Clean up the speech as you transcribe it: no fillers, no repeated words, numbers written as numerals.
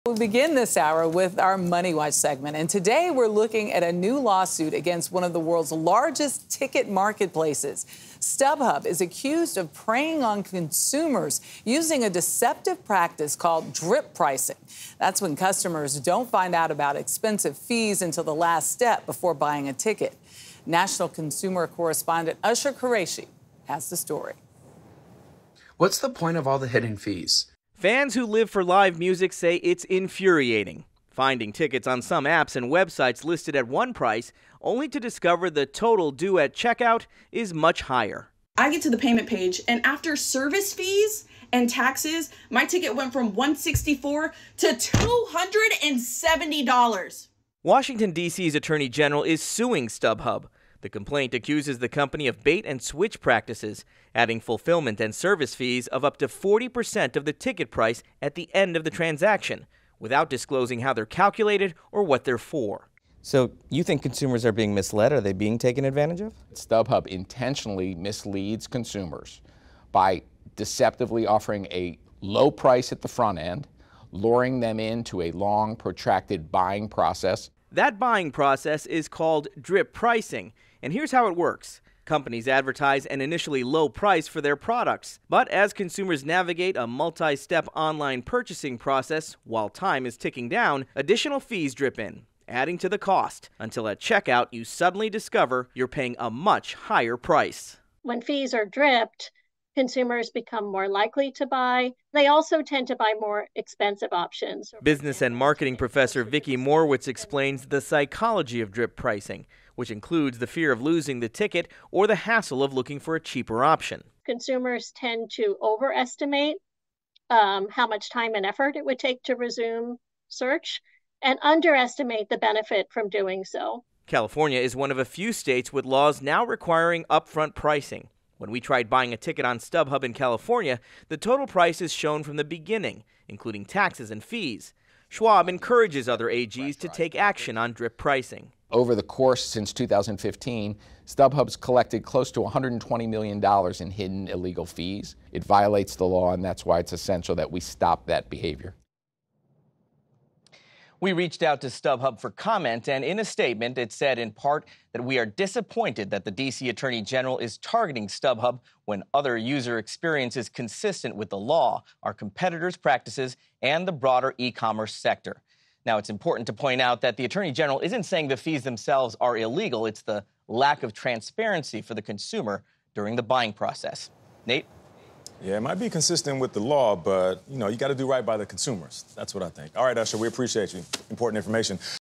We begin this hour with our Money Watch segment, and today we're looking at a new lawsuit against one of the world's largest ticket marketplaces. StubHub is accused of preying on consumers using a deceptive practice called drip pricing. That's when customers don't find out about expensive fees until the last step before buying a ticket. National consumer correspondent Usher Qureshi has the story. What's the point of all the hidden fees? Fans who live for live music say it's infuriating, finding tickets on some apps and websites listed at one price, only to discover the total due at checkout is much higher. I get to the payment page, and after service fees and taxes, my ticket went from $164 to $270. Washington D.C.'s Attorney General is suing StubHub. The complaint accuses the company of bait and switch practices, adding fulfillment and service fees of up to 40% of the ticket price at the end of the transaction, without disclosing how they're calculated or what they're for. So you think consumers are being misled? Are they being taken advantage of? StubHub intentionally misleads consumers by deceptively offering a low price at the front end, luring them into a long, protracted buying process. That buying process is called drip pricing, and here's how it works. Companies advertise an initially low price for their products, but as consumers navigate a multi-step online purchasing process while time is ticking down, additional fees drip in, adding to the cost, until at checkout you suddenly discover you're paying a much higher price. When fees are dripped, consumers become more likely to buy. They also tend to buy more expensive options. Business and marketing professor Vicki Morwitz explains the psychology of drip pricing, which includes the fear of losing the ticket or the hassle of looking for a cheaper option. Consumers tend to overestimate how much time and effort it would take to resume search and underestimate the benefit from doing so. California is one of a few states with laws now requiring upfront pricing. When we tried buying a ticket on StubHub in California, the total price is shown from the beginning, including taxes and fees. Schwab encourages other AGs to take action on drip pricing. Over the course since 2015, StubHub's collected close to $120 million in hidden illegal fees. It violates the law, and that's why it's essential that we stop that behavior. We reached out to StubHub for comment, and in a statement, it said in part that we are disappointed that the D.C. Attorney General is targeting StubHub when other user experience is consistent with the law, our competitors' practices, and the broader e-commerce sector. Now, it's important to point out that the Attorney General isn't saying the fees themselves are illegal. It's the lack of transparency for the consumer during the buying process. Nate? Yeah, it might be consistent with the law, but, you got to do right by the consumers. That's what I think. All right, Usher, we appreciate you. Important information.